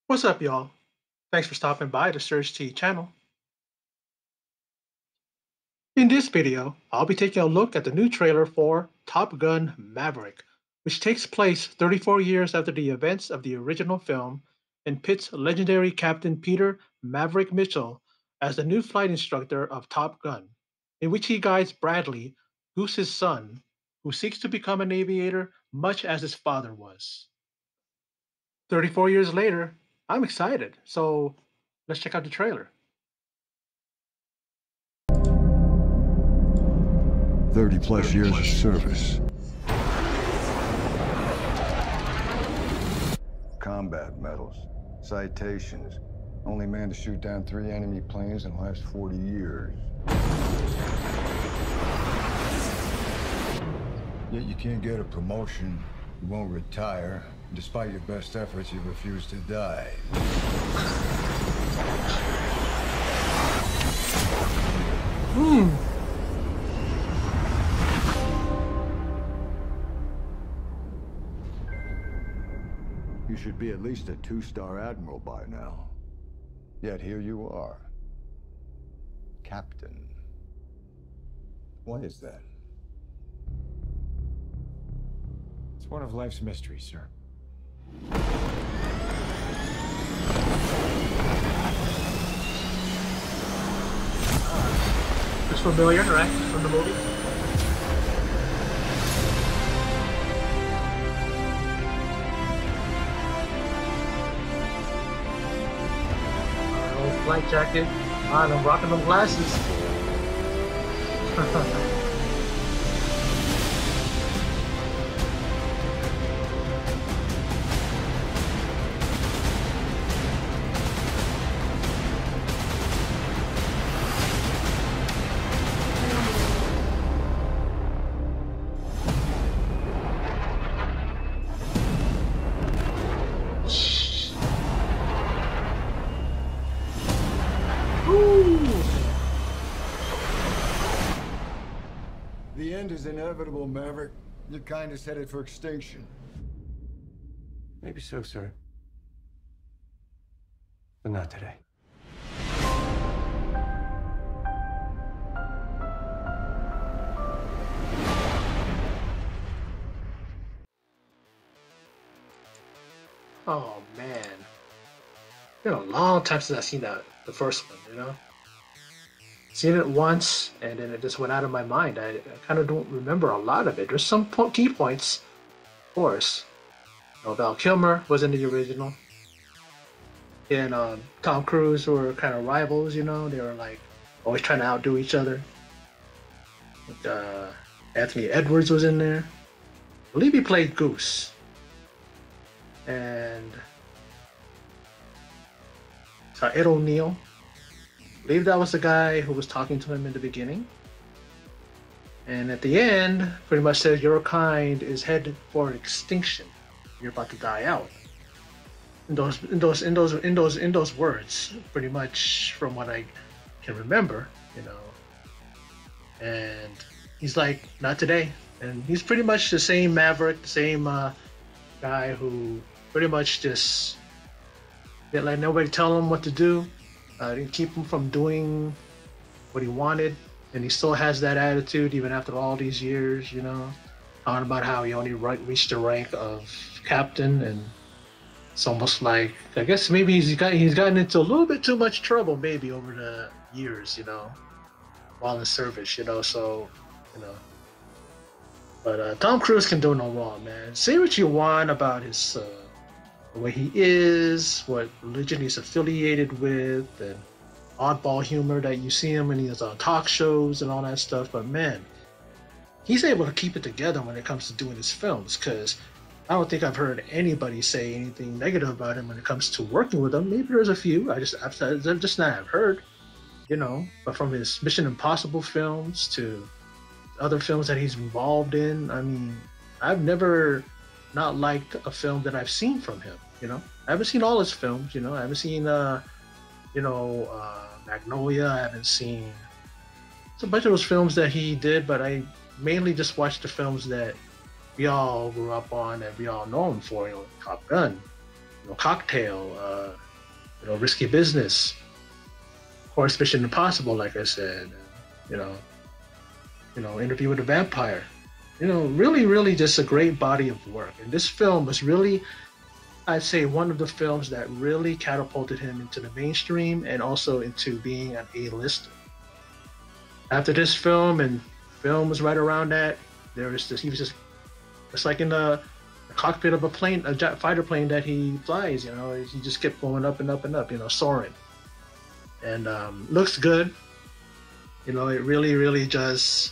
What's up, y'all? Thanks for stopping by the Surge T channel. In this video, I'll be taking a look at the new trailer for Top Gun Maverick, which takes place 34 years after the events of the original film and pits legendary Captain Peter Maverick Mitchell as the new flight instructor of Top Gun, in which he guides Bradley, Goose's son, who seeks to become an aviator much as his father was. 34 years later, I'm excited, so let's check out the trailer. 30 plus years of service. Combat medals, citations. Only man to shoot down 3 enemy planes in the last 40 years. Yet you can't get a promotion, you won't retire. Despite your best efforts, you refuse to die. You should be at least a 2-star admiral by now. Yet here you are. Captain. Why is that? It's one of life's mysteries, sir. It's familiar, right? From the movie. Old flight jacket. I'm rocking them glasses. The end is inevitable, Maverick. Your kind is headed for extinction. Maybe so, sir. But not today. Oh man, been a long time since I've seen the first one. Seen it once and then it just went out of my mind. I kind of don't remember a lot of it. There's some key points, of course. Val Kilmer was in the original, and Tom Cruise were kind of rivals. They were like always trying to outdo each other. Anthony Edwards was in there. I believe he played Goose. And Ed O'Neill. I believe that was the guy who was talking to him in the beginning. And at the end, pretty much says your kind is headed for extinction. You're about to die out. In those words, pretty much from what I can remember, And he's like, not today. And he's pretty much the same Maverick, the same guy who pretty much just didn't let nobody tell him what to do. Didn't keep him from doing what he wanted, and he still has that attitude even after all these years. Talking about how he only reached the rank of captain, and it's almost like I guess maybe he's gotten into a little bit too much trouble maybe over the years, while in service, So, But Tom Cruise can do no wrong, man. Say what you want about his the way he is, what religion he's affiliated with, and oddball humor that you see him when he's on talk shows and all that stuff. But man, he's able to keep it together when it comes to doing his films, because I don't think I've heard anybody say anything negative about him when it comes to working with him. Maybe there's a few. I've just not have heard, But from his Mission Impossible films to other films that he's involved in, I mean, I've never not liked a film that I've seen from him. I haven't seen all his films. I haven't seen Magnolia. I haven't seen it's a bunch of those films that he did, but I mainly just watched the films that we all grew up on and we all know him for. Top Gun, Cocktail, Risky Business, of course, Mission Impossible, like I said, you know, Interview with a Vampire. Really, really just a great body of work. And this film was really, I'd say, one of the films that really catapulted him into the mainstream and also into being an A-lister. After this film and films right around that, there was this. He was just, it's like in the cockpit of a plane, a jet fighter plane that he flies. He just kept going up and up and up. Soaring, and looks good. It really, really it just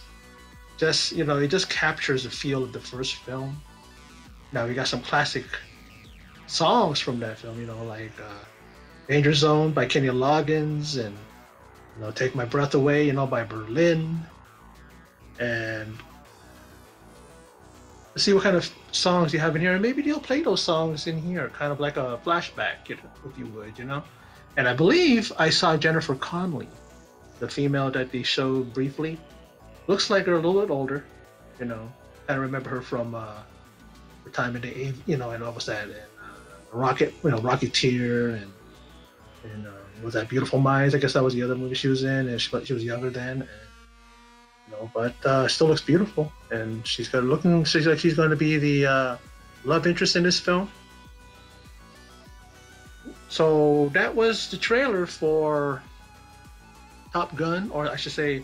captures the feel of the first film. Now we got some classic songs from that film. Like Danger Zone by Kenny Loggins, and Take My Breath Away, by Berlin. And let's see what kind of songs you have in here, and maybe they'll play those songs in here, kind of like a flashback, if you would, And I believe I saw Jennifer Connelly, the female that they showed briefly. Looks like her a little bit older, I remember her from her time in the, and what was that, and Rocketeer, and was that Beautiful Minds? I guess that was the other movie she was in, and she was younger then. And, but still looks beautiful, and she's she's like she's going to be the love interest in this film. So that was the trailer for Top Gun, or I should say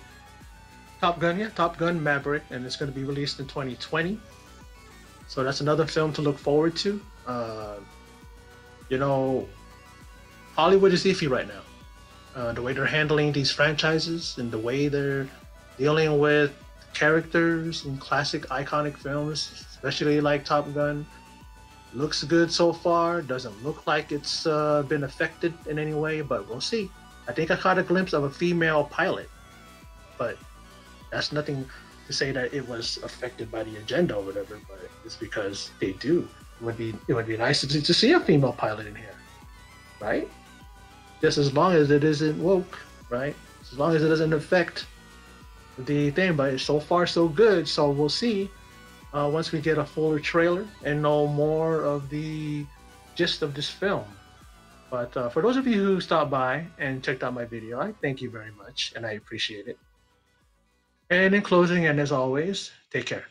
Top Gun Maverick, and it's going to be released in 2020. So that's another film to look forward to. Hollywood is iffy right now. The way they're handling these franchises and the way they're dealing with characters in classic iconic films, especially like Top Gun, looks good so far. Doesn't look like it's been affected in any way, but we'll see. I think I caught a glimpse of a female pilot, but that's nothing to say that it was affected by the agenda or whatever. But it's because they do. It would be nice to see a female pilot in here, right? Just as long as it isn't woke, right? As long as it doesn't affect the thing. But so far so good. So we'll see once we get a fuller trailer and know more of the gist of this film. But for those of you who stopped by and checked out my video, I thank you very much, and I appreciate it. And in closing, and as always, take care.